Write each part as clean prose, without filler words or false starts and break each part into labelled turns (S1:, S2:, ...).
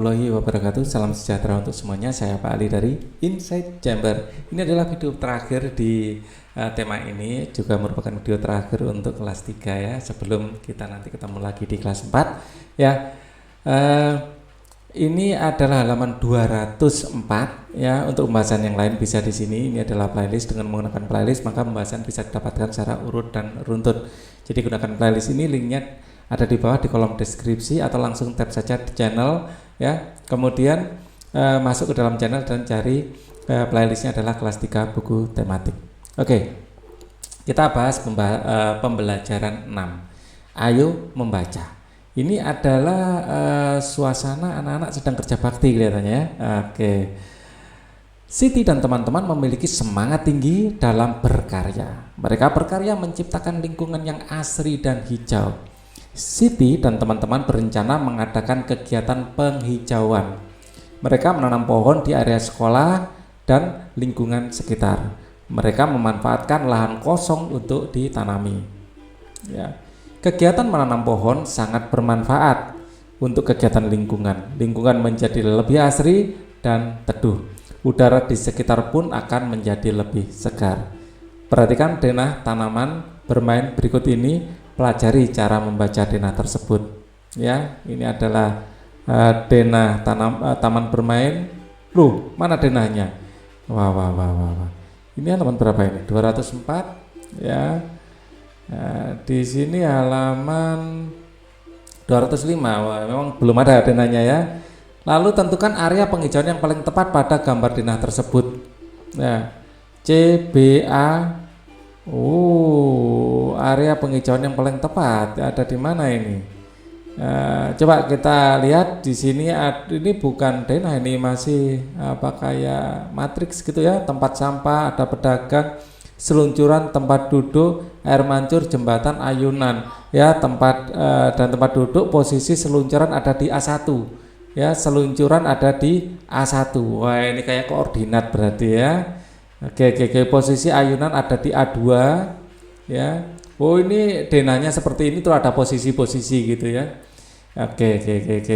S1: Warahmatullahi wabarakatuh. Salam sejahtera untuk semuanya. Saya Pak Ali dari Inside Chamber. Ini adalah video terakhir di tema ini, juga merupakan video terakhir untuk kelas 3 ya. Sebelum kita nanti ketemu lagi di kelas 4 ya. Ini adalah halaman 204 ya. Untuk pembahasan yang lain bisa di sini. Ini adalah playlist. Dengan menggunakan playlist maka pembahasan bisa didapatkan secara urut dan runtut. Jadi gunakan playlist ini, linknya ada di bawah di kolom deskripsi, atau langsung tap saja di channel ya. Kemudian masuk ke dalam channel dan cari playlistnya adalah kelas 3 buku tematik. Oke, kita bahas pembelajaran 6. Ayo membaca. Ini adalah suasana anak-anak sedang kerja bakti kelihatannya ya. Oke. Siti dan teman-teman memiliki semangat tinggi dalam berkarya. Mereka berkarya menciptakan lingkungan yang asri dan hijau. Siti dan teman-teman berencana mengadakan kegiatan penghijauan. Mereka menanam pohon di area sekolah dan lingkungan sekitar. Mereka memanfaatkan lahan kosong untuk ditanami. Ya. Kegiatan menanam pohon sangat bermanfaat untuk kegiatan lingkungan. Lingkungan menjadi lebih asri dan teduh. Udara di sekitar pun akan menjadi lebih segar. Perhatikan denah tanaman bermain berikut ini. Pelajari cara membaca denah tersebut ya. Ini adalah denah taman bermain. Loh, mana denahnya? Wah. Ini halaman berapa ini? 204 ya. Di sini halaman 205. Wah, memang belum ada denahnya ya. Lalu tentukan area penghijauan yang paling tepat pada gambar denah tersebut. Nah, CBA. Area penghijauan yang paling tepat ada di mana ini? Coba kita lihat di sini. Ini bukan denah, ini masih kayak matriks gitu ya. Tempat sampah, ada pedagang, seluncuran, tempat duduk, air mancur, jembatan, ayunan ya. Tempat dan tempat duduk, posisi seluncuran ada di A1 ya. Seluncuran ada di A1. Wah, ini kayak koordinat berarti ya. Oke, posisi ayunan ada di A2 ya. Oh, ini denahnya seperti ini tuh, ada posisi-posisi gitu ya. Oke,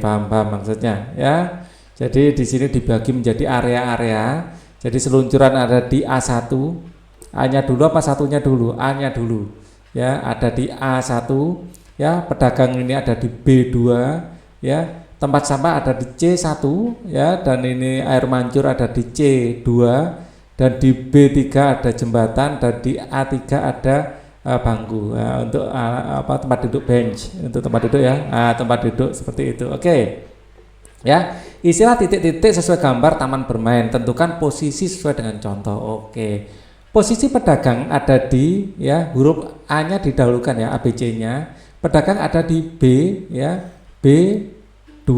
S1: paham maksudnya ya. Jadi di sini dibagi menjadi area-area. Jadi seluncuran ada di A1. A-nya dulu apa satunya dulu? A-nya dulu. Ya, ada di A1 ya. Pedagang ini ada di B2 ya. Tempat sampah ada di C1 ya, dan ini air mancur ada di C2, dan di B3 ada jembatan, dan di A3 ada bangku untuk tempat duduk, bench untuk tempat duduk ya. Tempat duduk seperti itu. Oke. Ya, istilah titik-titik sesuai gambar taman bermain. Tentukan posisi sesuai dengan contoh. Oke. Posisi pedagang ada di ya, huruf A-nya didahulukan ya, ABC-nya. Pedagang ada di B ya, B2.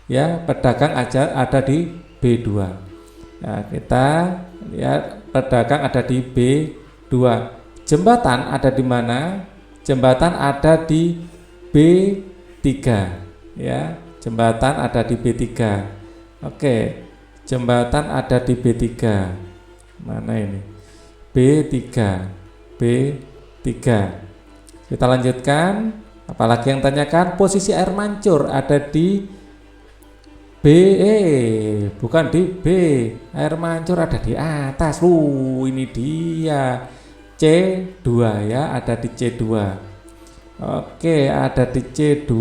S1: Ya, pedagang aja ada di B2. Nah, kita lihat pedagang ada di B2. Jembatan ada di mana? Jembatan ada di B3 ya. Jembatan ada di B3. Oke. Jembatan ada di B3. Mana ini? B3. Kita lanjutkan. Apalagi yang tanyakan? Posisi air mancur ada di B, bukan di B. Air mancur ada di atas. Ini dia. C2 ya, ada di C2. Oke, ada di C2.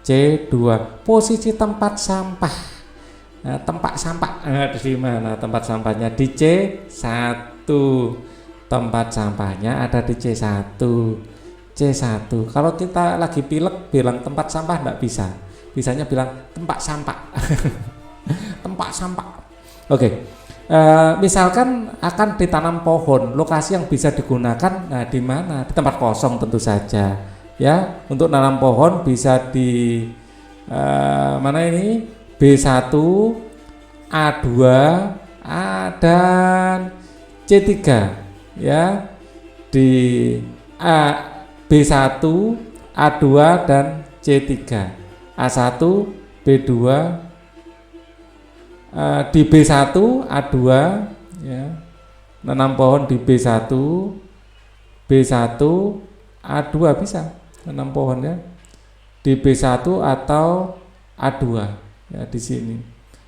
S1: C2. Posisi tempat sampah. Tempat sampah di mana tempat sampahnya? Di C1. Tempat sampahnya ada di C1. C1. Kalau kita lagi pilek bilang tempat sampah enggak bisa. Bisanya bilang tempat sampah. Tempat sampah. Oke. Misalkan akan ditanam pohon, lokasi yang bisa digunakan di mana? Di tempat kosong tentu saja. Ya, untuk nanam pohon bisa di mana ini? B1, A2, dan C3 ya. Di B1, A2 dan C3. A1, B2, di B1, A2 ya. Nanam pohon di B1, A2 bisa nanam pohon ya. Di B1 atau A2 ya di sini.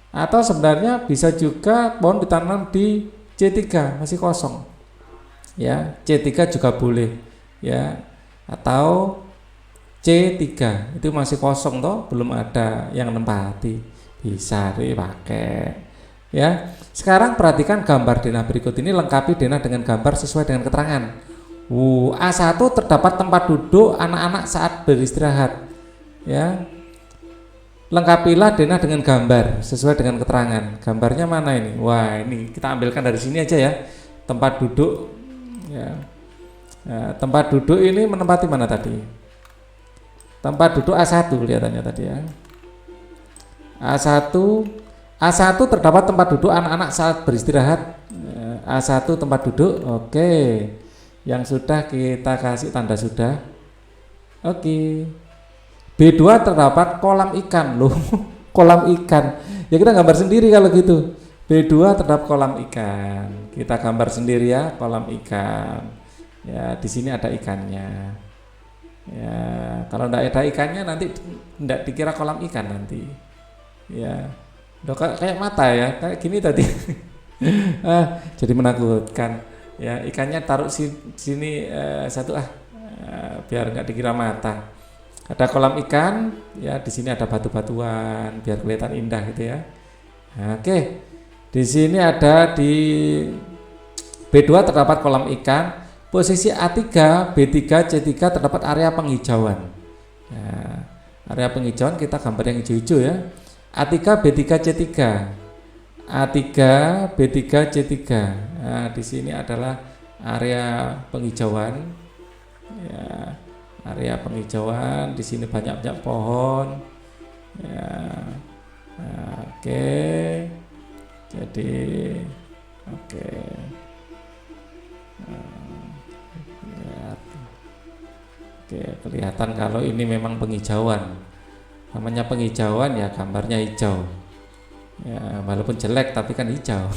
S1: Atau sebenarnya bisa juga pohon ditanam di C3 masih kosong, ya C3 juga boleh, ya atau C3 itu masih kosong toh, belum ada yang nempati, bisa dipakai. Ya, sekarang perhatikan gambar denah berikut ini, lengkapi denah dengan gambar sesuai dengan keterangan. A1 terdapat tempat duduk anak-anak saat beristirahat. Ya, lengkapilah denah dengan gambar sesuai dengan keterangan. Gambarnya mana ini? Wah, ini kita ambilkan dari sini aja ya. Tempat duduk, ya. Nah, tempat duduk ini menempati mana tadi? Tempat duduk A1 kelihatannya tadi ya. A1 terdapat tempat duduk anak-anak saat beristirahat. A1 tempat duduk, oke. Yang sudah kita kasih tanda sudah. Oke. B2 terdapat kolam ikan loh. Kolam ikan. Ya kita gambar sendiri kalau gitu. B2 terdapat kolam ikan. Kita gambar sendiri ya, kolam ikan. Ya, di sini ada ikannya. Ya, kalau enggak ada ikannya nanti enggak dikira kolam ikan nanti. Ya. Udah kayak mata ya, kayak gini tadi. Jadi menakutkan. Ya, ikannya taruh sini satu biar enggak dikira mata. Ada kolam ikan, ya di sini ada batu-batuan biar kelihatan indah gitu ya. Nah, oke. Di sini ada di B2 terdapat kolam ikan, posisi A3, B3, C3 terdapat area penghijauan. Nah, area penghijauan kita gambar yang hijau-hijau ya. A3, B3, C3. A3, B3, C3. Nah, di sini adalah area penghijauan. Ya. Area penghijauan, di sini banyak ya. Nah, oke. Jadi oke. Oke, kelihatan kalau ini memang penghijauan. Namanya penghijauan ya gambarnya hijau. Ya, walaupun jelek tapi kan hijau.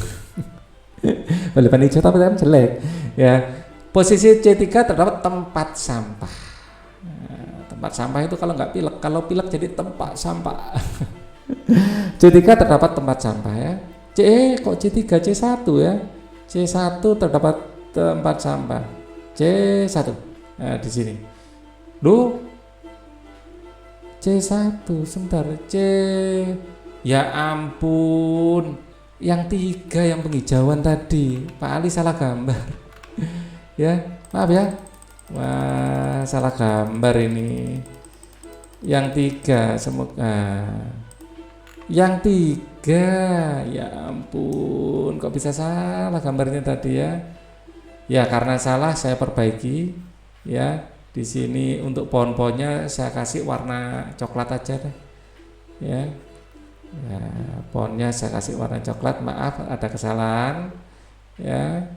S1: Walaupun hijau tapi kan jelek. Ya. Posisi C3 terdapat tempat sampah. Tempat sampah itu kalau nggak pilek, kalau pilek jadi tempat sampah. C3 terdapat tempat sampah ya. Kok C3, C1 ya. C1 terdapat tempat sampah. C1. Nah, di sini. Loh. C1 sebentar. Ya ampun. Yang 3 yang penghijauan tadi. Pak Ali salah gambar. Ya, maaf ya. Wah, salah gambar ini. Yang 3 semoga. Yang 3, ya ampun, kok bisa salah gambarnya tadi ya? Ya karena salah saya perbaiki. Ya, di sini untuk pohon-pohonnya saya kasih warna coklat aja deh. Ya, pohonnya saya kasih warna coklat. Maaf, ada kesalahan. Ya.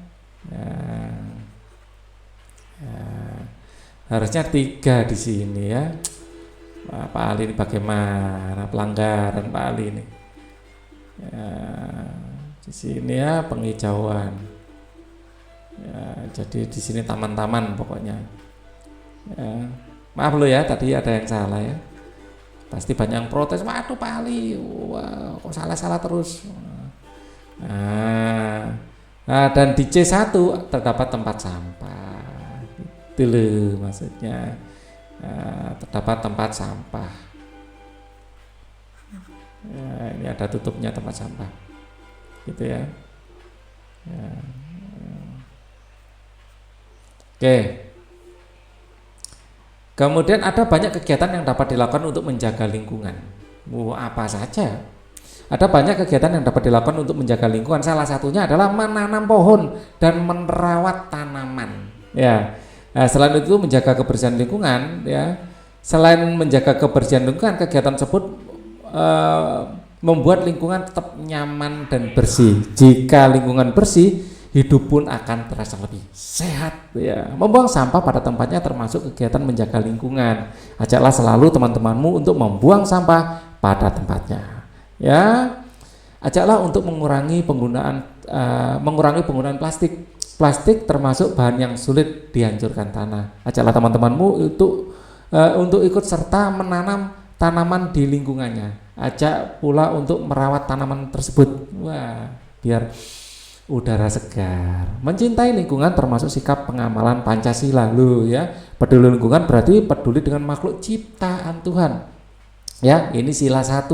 S1: Harusnya 3 di sini ya. Pak Ali ini bagaimana pelanggaran Pak Ali ini? Ya, di sini ya penghijauan. Ya, jadi di sini taman-taman pokoknya. Ya, maaf lo ya tadi ada yang salah ya. Pasti banyak yang protes. Waduh Pak Ali, wah, kok salah-salah terus. Nah, dan di C1 terdapat tempat sampah. Itu loh maksudnya. Terdapat tempat sampah. Ya, ini ada tutupnya tempat sampah, gitu ya. Oke. Kemudian ada banyak kegiatan yang dapat dilakukan untuk menjaga lingkungan. Apa saja? Ada banyak kegiatan yang dapat dilakukan untuk menjaga lingkungan. Salah satunya adalah menanam pohon dan merawat tanaman. Ya. Nah, selain itu menjaga kebersihan lingkungan, ya. Selain menjaga kebersihan lingkungan, kegiatan tersebut membuat lingkungan tetap nyaman dan bersih. Jika lingkungan bersih, hidup pun akan terasa lebih sehat. Ya. Membuang sampah pada tempatnya termasuk kegiatan menjaga lingkungan. Ajaklah selalu teman-temanmu untuk membuang sampah pada tempatnya. Ya, ajaklah untuk mengurangi penggunaan plastik. Plastik termasuk bahan yang sulit dihancurkan tanah. Ajaklah teman-temanmu untuk ikut serta menanam tanaman di lingkungannya. Ajak pula untuk merawat tanaman tersebut. Wah, biar udara segar. Mencintai lingkungan termasuk sikap pengamalan Pancasila loh ya. Peduli lingkungan berarti peduli dengan makhluk ciptaan Tuhan. Ya, ini sila 1.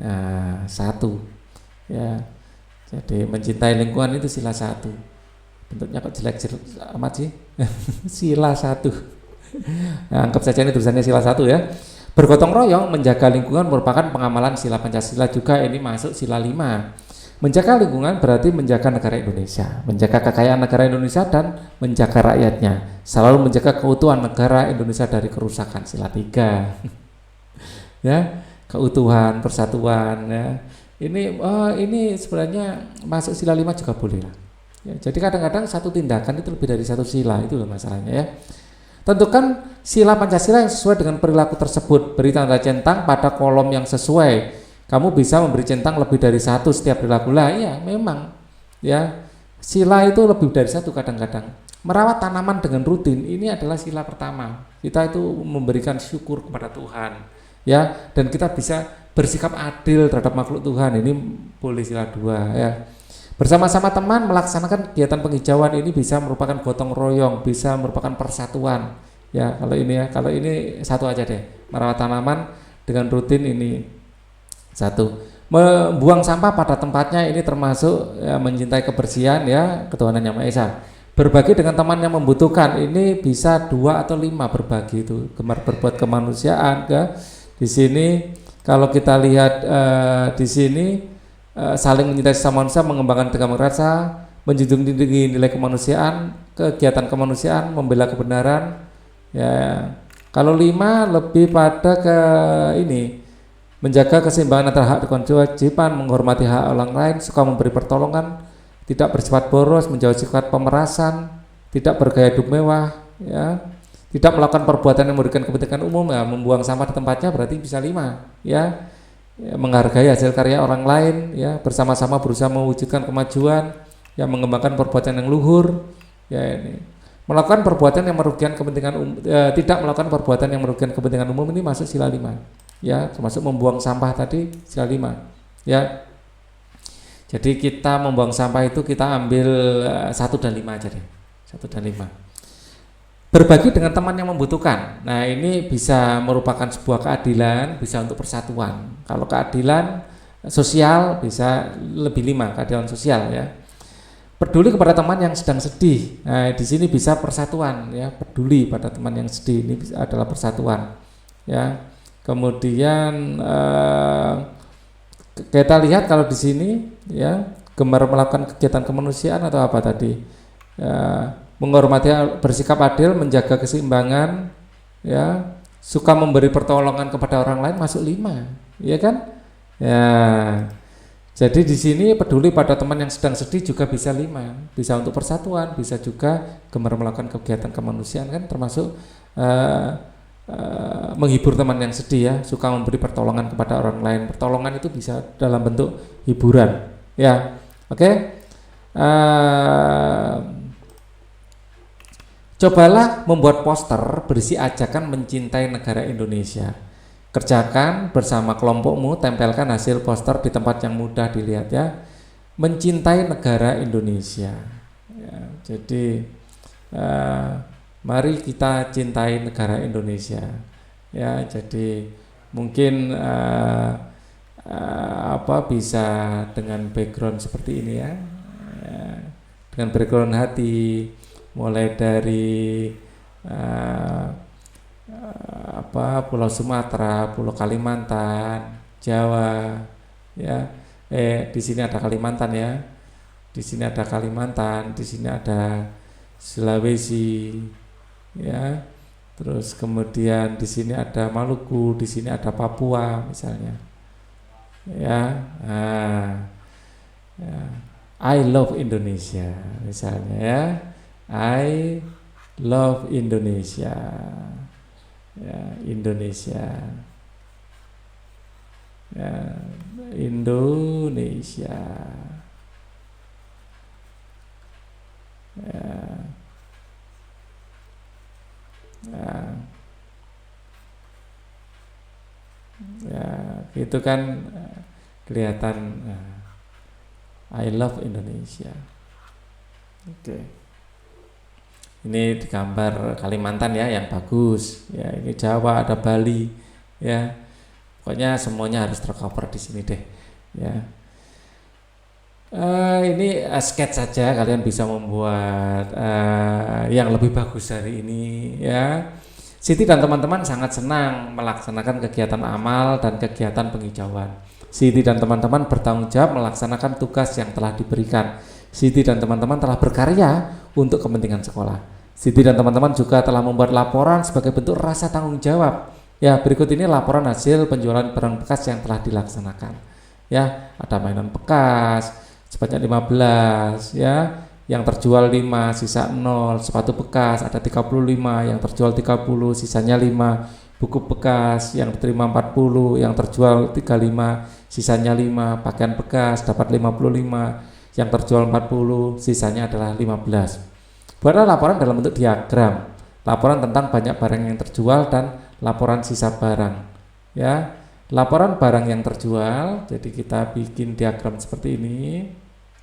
S1: Nah, 1. Ya. Jadi mencintai lingkungan itu sila 1. Bentuknya kok jelek amat sih? Sila 1. Nah, anggap saja ini tulisannya sila 1 ya. Bergotong royong menjaga lingkungan merupakan pengamalan sila Pancasila juga, ini masuk sila 5. Menjaga lingkungan berarti menjaga negara Indonesia, menjaga kekayaan negara Indonesia dan menjaga rakyatnya, selalu menjaga keutuhan negara Indonesia dari kerusakan, sila 3. Ya, keutuhan, persatuan ya. Ini sebenarnya masuk sila 5 juga boleh lah. Ya, jadi kadang-kadang satu tindakan itu lebih dari satu sila, itu loh masalahnya ya. Tentukan sila Pancasila yang sesuai dengan perilaku tersebut. Beri tanda centang pada kolom yang sesuai. Kamu bisa memberi centang lebih dari 1 setiap perilaku. Lah iya, memang ya. Sila itu lebih dari 1 kadang-kadang. Merawat tanaman dengan rutin, ini adalah sila pertama. Kita itu memberikan syukur kepada Tuhan, ya, dan kita bisa bersikap adil terhadap makhluk Tuhan. Ini boleh sila 2 ya. Bersama-sama teman melaksanakan kegiatan penghijauan ini bisa merupakan gotong royong, bisa merupakan persatuan. Ya, kalau ini 1 aja deh. Merawat tanaman dengan rutin ini 1. Membuang sampah pada tempatnya ini termasuk ya, mencintai kebersihan ya, ketuhanan Yang Maha Esa. Berbagi dengan teman yang membutuhkan ini bisa 2 atau 5 berbagi itu. Gemar berbuat kemanusiaan ke di sini kalau kita lihat di sini saling mencintai sesama manusia, mengembangkan damai rasa, menjunjung tinggi nilai kemanusiaan, kegiatan kemanusiaan, membela kebenaran. Ya, kalau 5 lebih pada ke ini, menjaga keseimbangan antara hak dan kewajiban, menghormati hak orang lain, suka memberi pertolongan, tidak bersifat boros, menjauhi sifat pemerasan, tidak bergaya hidup mewah, ya, tidak melakukan perbuatan yang merugikan kepentingan umum, ya, membuang sampah di tempatnya berarti bisa 5, ya. Ya, menghargai hasil karya orang lain, ya, bersama-sama berusaha mewujudkan kemajuan, ya, mengembangkan perbuatan yang luhur, ya, ini melakukan perbuatan yang merugikan kepentingan tidak melakukan perbuatan yang merugikan kepentingan umum, ini masuk sila 5, ya, termasuk membuang sampah tadi sila 5, ya. Jadi kita membuang sampah itu kita ambil 1 dan 5 aja deh, 1 dan 5. Berbagi dengan teman yang membutuhkan. Nah, ini bisa merupakan sebuah keadilan, bisa untuk persatuan. Kalau keadilan sosial bisa lebih 5, keadilan sosial ya. Peduli kepada teman yang sedang sedih. Nah, di sini bisa persatuan ya, peduli pada teman yang sedih, ini adalah persatuan. Ya. Kemudian kita lihat kalau di sini ya, gemar melakukan kegiatan kemanusiaan atau apa tadi? Ya, menghormati, bersikap adil, menjaga keseimbangan, ya, suka memberi pertolongan kepada orang lain masuk 5, ya kan? Ya, jadi di sini peduli pada teman yang sedang sedih juga bisa 5, bisa untuk persatuan, bisa juga gemar melakukan kegiatan kemanusiaan kan, termasuk menghibur teman yang sedih ya, suka memberi pertolongan kepada orang lain. Pertolongan itu bisa dalam bentuk hiburan, ya, oke? Cobalah membuat poster berisi ajakan mencintai negara Indonesia. Kerjakan bersama kelompokmu, tempelkan hasil poster di tempat yang mudah dilihat ya. Mencintai negara Indonesia. Ya, jadi mari kita cintai negara Indonesia. Ya, jadi mungkin bisa dengan background seperti ini ya. Dengan background hati. Mulai dari Pulau Sumatera, Pulau Kalimantan, Jawa, ya. Di sini ada Kalimantan ya. Di sini ada Kalimantan, di sini ada Sulawesi, ya. Terus kemudian di sini ada Maluku, di sini ada Papua misalnya. Ya. Ya. I love Indonesia misalnya ya. I love Indonesia, ya, Indonesia, ya, Indonesia, ya, ya. itu kan kelihatan I love Indonesia. Oke. Ini di gambar Kalimantan ya yang bagus. Ya, ini Jawa, ada Bali ya. Pokoknya semuanya harus tercover di sini deh. Ya. Ini sketch saja, kalian bisa membuat yang lebih bagus hari ini ya. Siti dan teman-teman sangat senang melaksanakan kegiatan amal dan kegiatan penghijauan. Siti dan teman-teman bertanggung jawab melaksanakan tugas yang telah diberikan. Siti dan teman-teman telah berkarya untuk kepentingan sekolah. Siti dan teman-teman juga telah membuat laporan sebagai bentuk rasa tanggung jawab. Ya, berikut ini laporan hasil penjualan barang bekas yang telah dilaksanakan. Ya, ada mainan bekas sebanyak 15 ya. Yang terjual 5, sisa 0, sepatu bekas ada 35, yang terjual 30, sisanya 5, buku bekas yang diterima 40, yang terjual 35, sisanya 5, pakaian bekas dapat 55, yang terjual 40, sisanya adalah 15. Buatlah laporan dalam bentuk diagram, laporan tentang banyak barang yang terjual dan laporan sisa barang. Ya, laporan barang yang terjual, jadi kita bikin diagram seperti ini,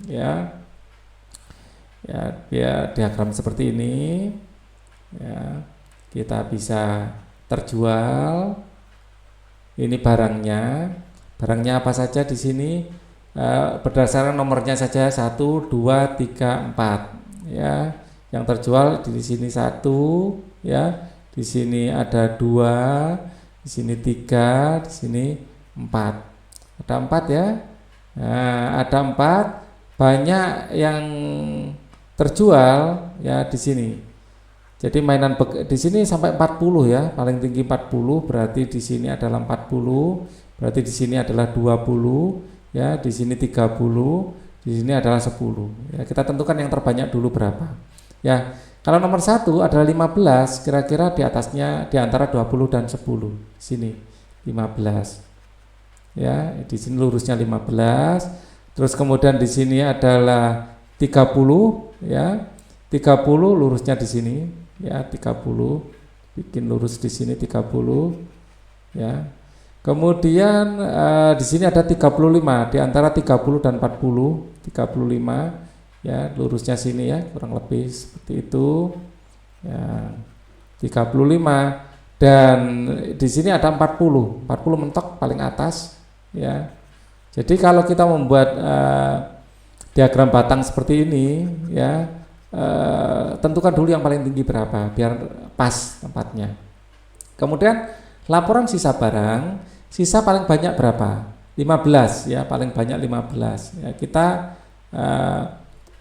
S1: ya. Ya, diagram seperti ini ya, kita bisa terjual. Ini barangnya apa saja di sini berdasarkan nomornya saja 1, 2, 3, 4 ya. Yang terjual di sini 1 ya, di sini ada 2, di sini 3, di sini 4. Ada 4 ya. Nah, ada 4, banyak yang terjual ya di sini. Jadi mainan di sini sampai 40 ya, paling tinggi 40, berarti di sini adalah 40, berarti di sini adalah 20 ya, di sini 30, di sini adalah 10. Ya, kita tentukan yang terbanyak dulu berapa. Ya, kalau nomor 1 adalah 15, kira-kira di atasnya di antara 20 dan 10. Sini 15. Ya, di sini lurusnya 15. Terus kemudian di sini adalah 30 ya, 30 lurusnya di sini ya, 30 bikin lurus di sini 30 ya. Kemudian di sini ada 35, di antara 30 dan 40, 35 ya, lurusnya sini ya, kurang lebih seperti itu ya, 35. Dan di sini ada 40 mentok paling atas ya. Jadi kalau kita membuat diagram batang seperti ini ya, tentukan dulu yang paling tinggi berapa biar pas tempatnya. Kemudian laporan sisa barang, sisa paling banyak berapa? 15 ya, paling banyak 15 ya. Kita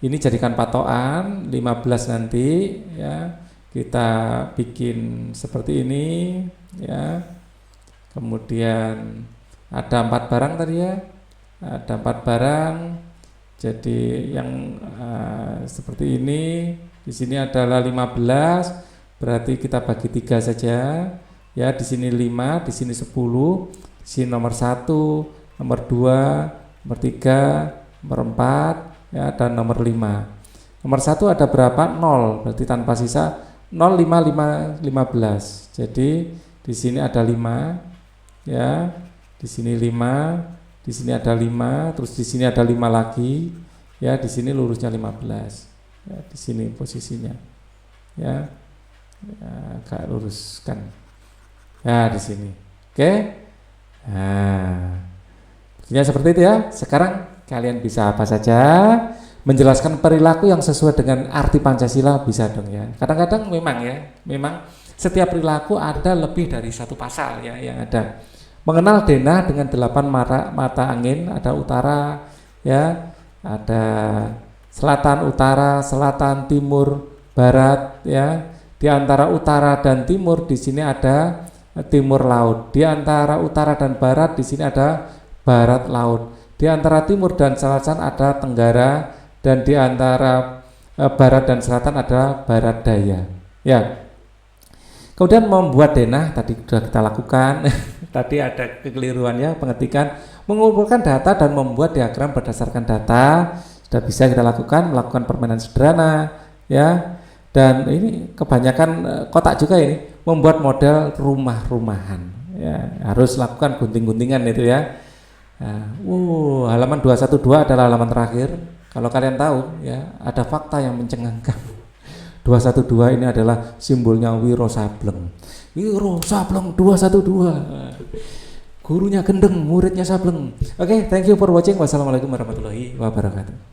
S1: ini jadikan patokan 15 nanti ya, kita bikin seperti ini ya. Kemudian ada 4 barang tadi ya, ada 4 barang. Jadi yang seperti ini, di sini adalah 15, berarti kita bagi 3 saja. Ya, di sini 5, di sini 10, di sini nomor 1, nomor 2, nomor 3, nomor 4, ya, dan nomor 5. Nomor 1 ada berapa? 0, berarti tanpa sisa 0, 5, 5, 15. Jadi di sini ada 5, ya, di sini 5. Di sini ada 5, terus di sini ada 5 lagi, ya, di sini lurusnya 15, ya, di sini posisinya, ya, agak luruskan, ya, di sini, oke, nah, seperti itu ya. Sekarang kalian bisa apa saja, menjelaskan perilaku yang sesuai dengan arti Pancasila bisa dong ya. Kadang-kadang memang setiap perilaku ada lebih dari 1 pasal ya yang ada. Mengenal denah dengan 8 mata angin, ada utara ya, ada selatan, utara, selatan, timur, barat ya. Di antara utara dan timur di sini ada timur laut. Di antara utara dan barat di sini ada barat laut. Di antara timur dan selatan ada tenggara, dan di antara barat dan selatan ada barat daya. Ya. Kemudian membuat denah tadi sudah kita lakukan. Tadi ada kekeliruannya, pengetikan, mengumpulkan data dan membuat diagram berdasarkan data sudah bisa kita lakukan, melakukan permainan sederhana ya. Dan ini kebanyakan kotak juga ini, membuat model rumah-rumahan ya harus lakukan gunting-guntingan itu ya. Nah, halaman 212 adalah halaman terakhir. Kalau kalian tahu ya, ada fakta yang mencengangkan. 212 ini adalah simbolnya Wiro Sableng. Wiro Sableng 212. Gurunya gendeng, muridnya sableng. Oke, thank you for watching. Wassalamualaikum warahmatullahi wabarakatuh.